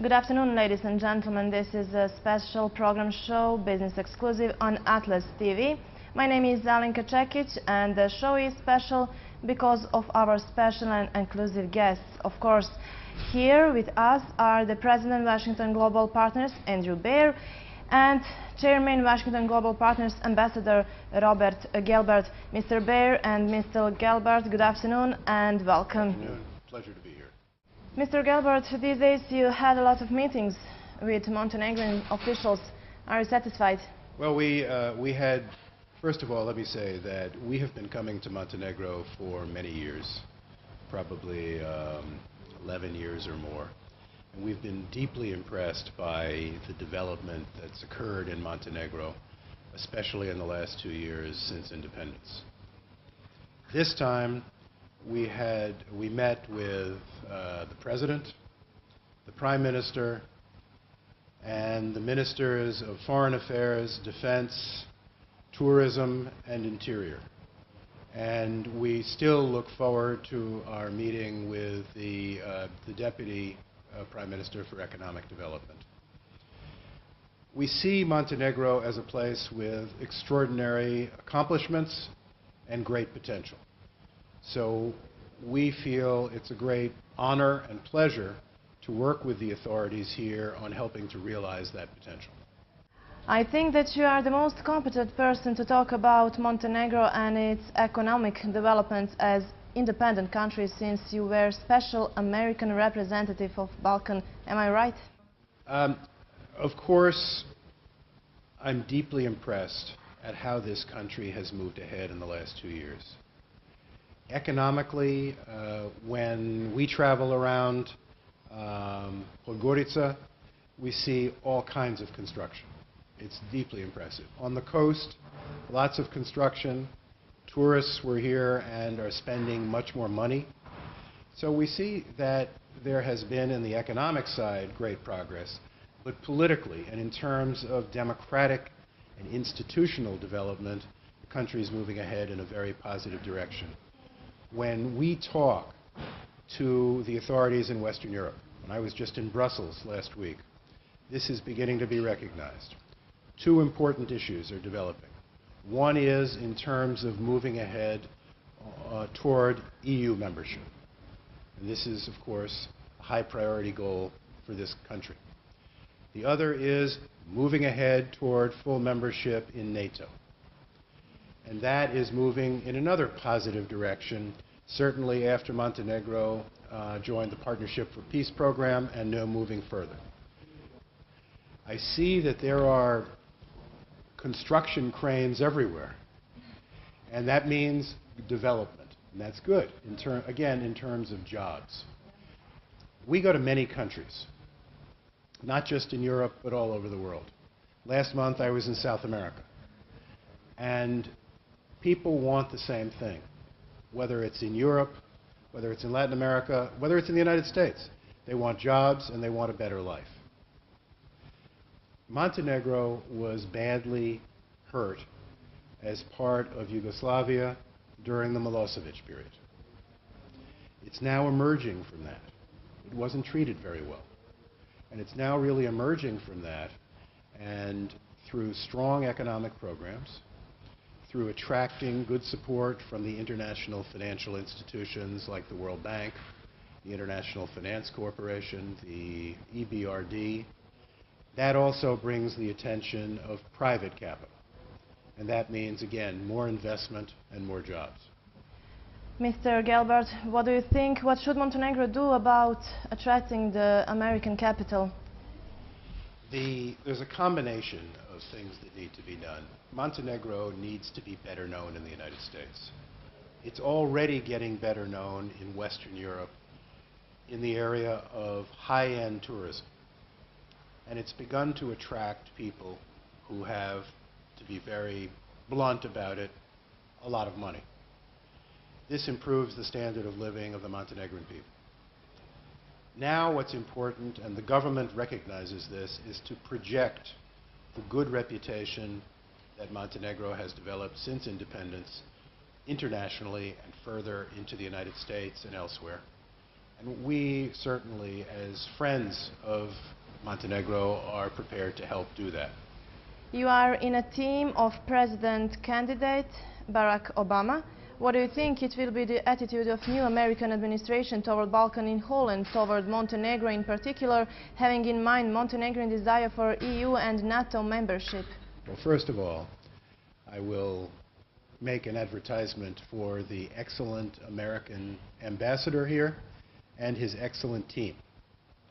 Good afternoon, ladies and gentlemen. This is a special program show, business exclusive on Atlas TV. My name is Alenka Čekić, and the show is special because of our special and inclusive guests. Of course, here with us are the President Washington Global Partners, Andrew Baer, and Chairman Washington Global Partners, Ambassador Robert Gelbard. Mr. Baer and Mr. Gelbard, good afternoon and welcome. Good afternoon. Pleasure to be here. Mr. Gelbard, these days you had a lot of meetings with Montenegrin officials. Are you satisfied? Well, we had, first of all, let me say that we have been coming to Montenegro for many years, probably 11 years or more. And we've been deeply impressed by the development that's occurred in Montenegro, especially in the last 2 years since independence. This time, we met with the President, the Prime Minister, and the Ministers of Foreign Affairs, Defense, Tourism, and Interior. And we still look forward to our meeting with the Deputy Prime Minister for Economic Development. We see Montenegro as a place with extraordinary accomplishments and great potential. So we feel it's a great honor and pleasure to work with the authorities here on helping to realize that potential. I think that you are the most competent person to talk about Montenegro and its economic development as independent country, since you were special American representative of Balkan. Am I right? Of course, I'm deeply impressed at how this country has moved ahead in the last 2 years. Economically, when we travel around Podgorica, we see all kinds of construction. It's deeply impressive. On the coast, lots of construction. Tourists were here and are spending much more money. So we see that there has been, in the economic side, great progress. But politically, and in terms of democratic and institutional development, the country is moving ahead in a very positive direction. When we talk to the authorities in Western Europe, and I was just in Brussels last week, this is beginning to be recognized. 2 important issues are developing. One is in terms of moving ahead toward EU membership. And this is, of course, a high priority goal for this country. The other is moving ahead toward full membership in NATO. And that is moving in another positive direction, certainly after Montenegro joined the Partnership for Peace program and now moving further. I see that there are construction cranes everywhere, and that means development, and that's good, again, in terms of jobs. We go to many countries, not just in Europe, but all over the world. Last month I was in South America, and people want the same thing, whether it's in Europe, whether it's in Latin America, whether it's in the United States. They want jobs and they want a better life. Montenegro was badly hurt as part of Yugoslavia during the Milosevic period. It's now emerging from that. It wasn't treated very well. And it's now really emerging from that, and through strong economic programs, through attracting good support from the international financial institutions like the World Bank, the International Finance Corporation, the EBRD, that also brings the attention of private capital. And that means, again, more investment and more jobs. Mr. Gelbard, what do you think? What should Montenegro do about attracting the American capital? There's a combination of things that need to be done. Montenegro needs to be better known in the United States. It's already getting better known in Western Europe in the area of high-end tourism. And it's begun to attract people who have, to be very blunt about it, a lot of money. This improves the standard of living of the Montenegrin people. Now what's important, and the government recognizes this, is to project the good reputation that Montenegro has developed since independence internationally and further into the United States and elsewhere. And we certainly, as friends of Montenegro, are prepared to help do that. You are in a team of President-candidate Barack Obama. What do you think it will be the attitude of new American administration toward Balkan in whole and toward Montenegro in particular, having in mind Montenegrin desire for EU and NATO membership? Well, first of all, I will make an advertisement for the excellent American ambassador here and his excellent team.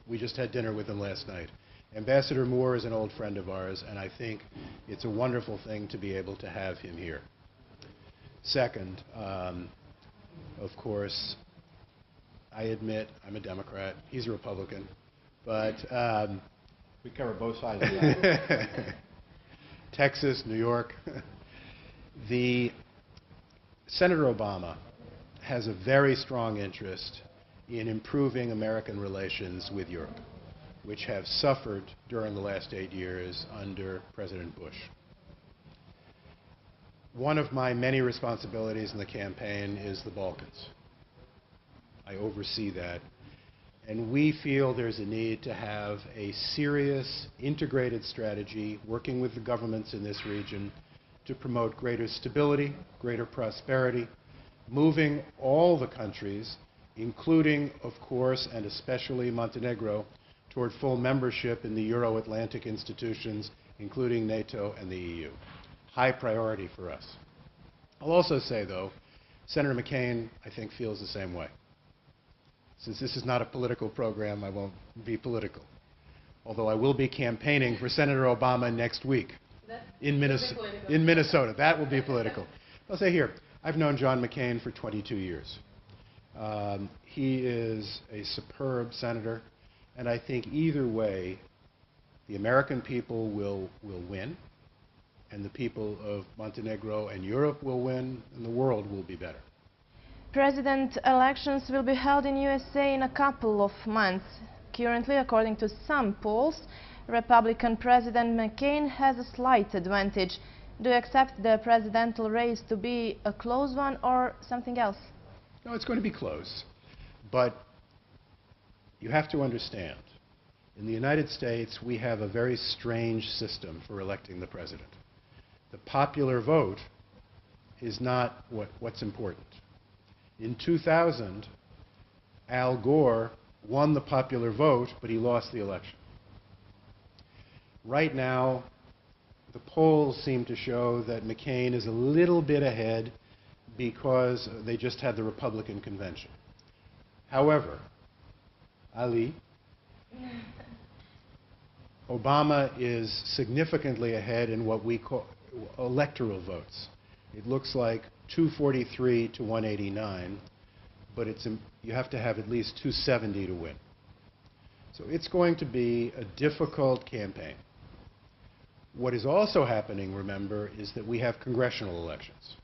We just had dinner with him last night. Ambassador Moore is an old friend of ours, and I think it's a wonderful thing to be able to have him here. Second, of course, I admit I'm a Democrat. He's a Republican. But we cover both sides of that. Texas, New York. Senator Obama has a very strong interest in improving American relations with Europe, which have suffered during the last 8 years under President Bush. One of my many responsibilities in the campaign is the Balkans. I oversee that. And we feel there's a need to have a serious, integrated strategy working with the governments in this region to promote greater stability, greater prosperity, moving all the countries, including, of course, and especially Montenegro, toward full membership in the Euro-Atlantic institutions, including NATO and the EU. High priority for us. I'll also say, though, Senator McCain, I think, feels the same way. Since this is not a political program, I won't be political. Although I will be campaigning for Senator Obama next week in Minnesota. That will be political. I'll say here, I've known John McCain for 22 years. He is a superb senator, and I think either way, the American people will win, and the people of Montenegro and Europe will win, and the world will be better. President elections will be held in USA in a couple of months. Currently, according to some polls, Republican President McCain has a slight advantage. Do you accept the presidential race to be a close one or something else? No, it's going to be close. But you have to understand, in the United States, we have a very strange system for electing the president. The popular vote is not what's important. In 2000, Al Gore won the popular vote, but he lost the election. Right now, the polls seem to show that McCain is a little bit ahead because they just had the Republican convention. However, Ali, Obama is significantly ahead in what we call electoral votes. It looks like 243 to 189, but you have to have at least 270 to win. So it's going to be a difficult campaign. What is also happening, remember, is that we have congressional elections.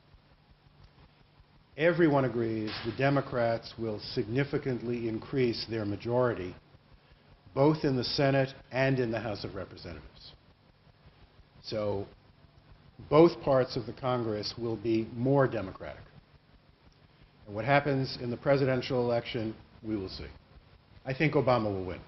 Everyone agrees the Democrats will significantly increase their majority, both in the Senate and in the House of Representatives. So both parts of the Congress will be more Democratic. And what happens in the presidential election, we will see. I think Obama will win.